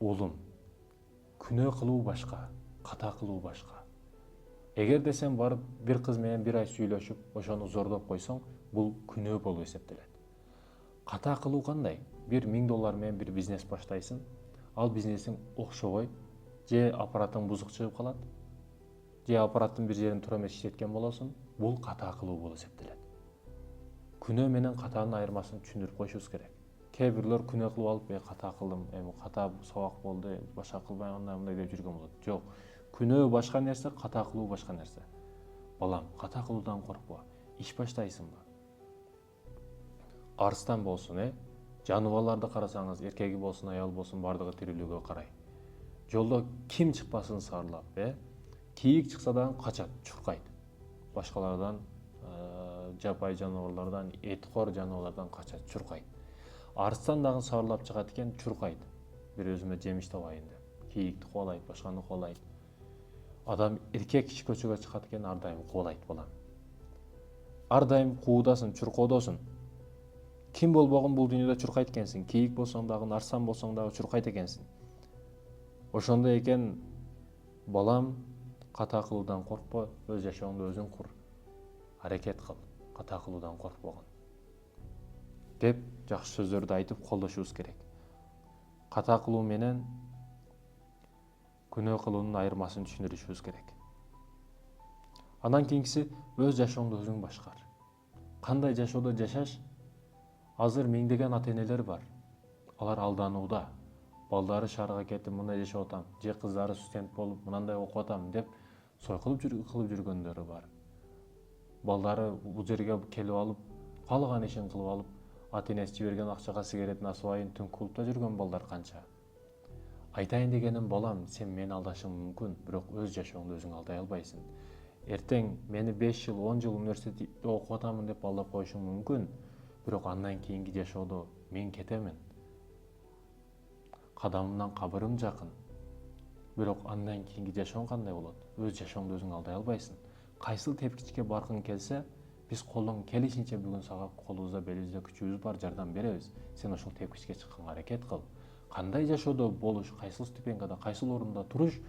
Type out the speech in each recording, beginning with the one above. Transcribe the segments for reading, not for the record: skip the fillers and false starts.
улум, күнөө кылуу башка, ката кылуу башка. Эгерде сен барып бир кыз менен бир ай сүйлөшүп, ошону зордоп койсоң, бул күнөө болуп эсептелет. Ката кылуу кандай? $1000 менен бир бизнес баштайсың, ал бизнесиң окшобойт, же аппаратың бузук чыгып калат, же аппараттын бир жерин туура эмес иштеткен болосуң, бул ката кылуу болуп эсептелет. Күнөө менен катанын айырмасын түшүндүрүп коюшубуз керек. Кээ бирлер күнөө кылып алып, ката кылдым, ката сабак болду, башка кылбай мындай деп жүргөн болот. Жок. Күнөө башка нерсе, ката кылуу башка нерсе. Балам, ката кылуудан коркпо. Иш баштайсыңбы? Арстан болсун, жаныбарларды карасаңыз, эркеги болсун, аял болсун, бардыгы тирүүлүгү карай. Жолдо ким чыкпасын сарылап, кийик чыкса дагы качат, чуркайт. Башкалардан, жапай жаныбарлардан, эткор жаныбарлардан качат, чуркайт. Арстан дагы сарылап чыгат экен, чуркайт. Бир өзүмө жемиш табайын деп. Кийикти кубалайт, башканы кубалайт. Адам эркек киши көчөгө чыкат экен, ар дайым кубалайт балам. Ар дайым куудасың, чуркоодосуң. Ким болбогон бул дүйнөдө чуркайт экенсиң. Кийик болсоң дагы, арстан болсоң дагы чуркайт экенсиң. Ошондой экен, балам, ката кылуудан коркпо, өз жашооңду өзүң кур. Аракет кыл, ката кылуудан коркпогон. Деп жакшы сөздөрдү айтып колдошубуз керек. Ката кылуу менен күнөө кылуунун айырмасын түшүндүрүшүбүз керек. Андан кийинкиси өз жашооңду өзүң башкар. Кандай жашоодо жашаш? Азыр миңдеген ата-энелер бар. Алар алданууда. Балдары шаарга кетип мындай жашап атам, же кыздары студент болуп мындай окуп атам деп сойкулуп кылып жүргөндөрү бар. Балдары бул жерге келип алып, каалаган ишин кылып алып, ата-энеси жиберген акчага сигаретин асып айын түн клубда жүргөн балдар канча. Айтайын дегеним, балам, сен мени алдашың мүмкүн, бирок өз жашооңду өзүң алдай албайсың. Эртең мени 5 жыл, 10 жыл университетте окуп атамын деп алдап коюшуң мүмкүн, бирок андан кийинки жашоодо мен кетемин. Кадамымдан кабырым жакын. Бирок андан кийинки жашооң кандай болот? Өз жашооңду өзүң алдай албайсың. Кайсыл тепкичке баргың келсе, биз колдон келишинче бүгүн сага колубузда, белибизде күчүбүз бар, жардам беребиз. Сен ошол тепкичке чыкканга аракет кыл. Кандай жашоодо болуш, кайсыл ступенькада, кайсыл орунда туруш,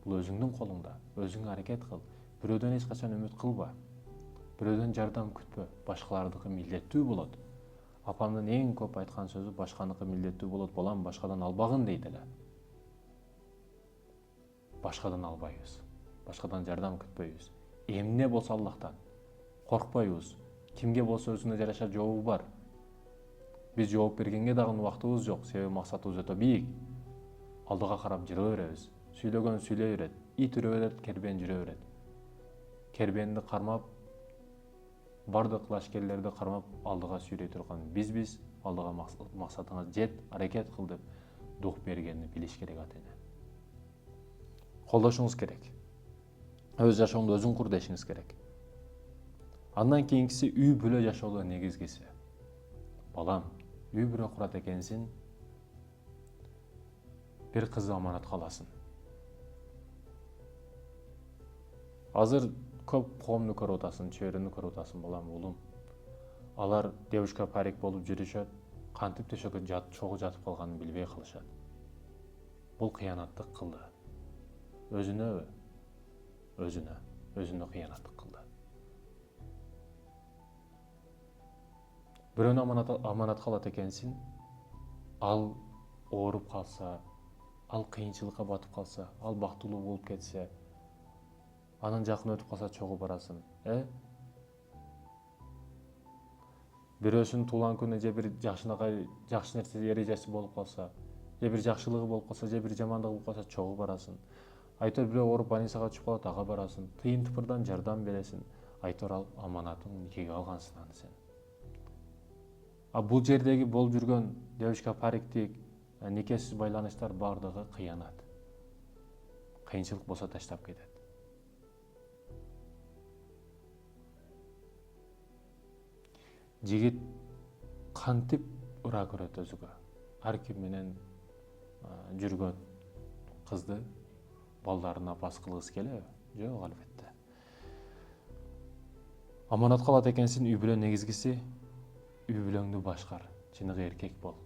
бул өзүңдүн колуңда. Өзүң аракет кыл. Бирөөдөн эч качан үмүт кылба. Бирөөдөн жардам күтпө. Башкалардыкы милдеттүү болот. Апамдын эң көп айткан сөзү башканыкы милдеттүү болот, балам, башкадан албагын дейт эле. Башкадан албайбыз. Башкадан жардам күтпөйбүз. Эмне болсо Аллахтан. Коркпойбуз. Кимге болсо өзүнө жараша жообу бар. Биз жооп бергенге дагы убактыбыз жок, себеби максатыбыз өтө бийик. Алдыга карап жүрө беребиз. Сүйлөгөн сүйлөй берет, ит үрө берет, кербен жүрө берет. Кербенди кармап, бардык лашкерлерди кармап алдыга сүйрөй турган бизбиз. Алдыга максатыңа жет, аракет кыл деп дух бергенин билиш керек ата-эне. Колдошуңуз керек. Өз жашооңду өзүң кур дешиңиз керек. Андан кийинкиси үй бүлө жашоодо негизгиси. Балам, үй бүлө курат экенсиң, бир кызды аманатка аласың. Азыр көп коомду көрүп атасың, чөйрөнү көрүп атасың, балам, улум. Алар девушка парик болуп жүрүшөт, кантип төшөгө чогуу жатып калганын билбей калышат. Бул кыянаттык кылды. Өзүнө кыянаттык кылды. Бирөөнү аманатка алат экенсиң, ал ооруп калса, ал кыйынчылыкка батып калса, ал бактылуу болуп кетсе, анын жакын өтүп калса чогуу барасың, Бирөөсүнүн туулган күнү же бир жакшы нерсе эрежеси болуп калса, же бир жакшылыгы болуп калса, же бир жамандыгы болуп калса чогуу барасың. Айтор бирөө ооруп больницага түшүп калат, ага барасың. Тыйын тыпырдан жардам бересиң. Айтор ал аманатың, никеге алгансың аны сен. Бул жердеги болуп жүргөн девушка париктик, никесиз байланыштар бардыгы кыянат. Кыйынчылык болсо таштап кетет. Жигит кантип ыра көрөт өзүгө? Ар ким менен жүргөн кызды балдарына апасы кылгысы келеби? Жок, албетте. Аманатка алат экенсиң, үй бүлө негизгиси, үй бүлөңдү башкар, чыныгы эркек бол.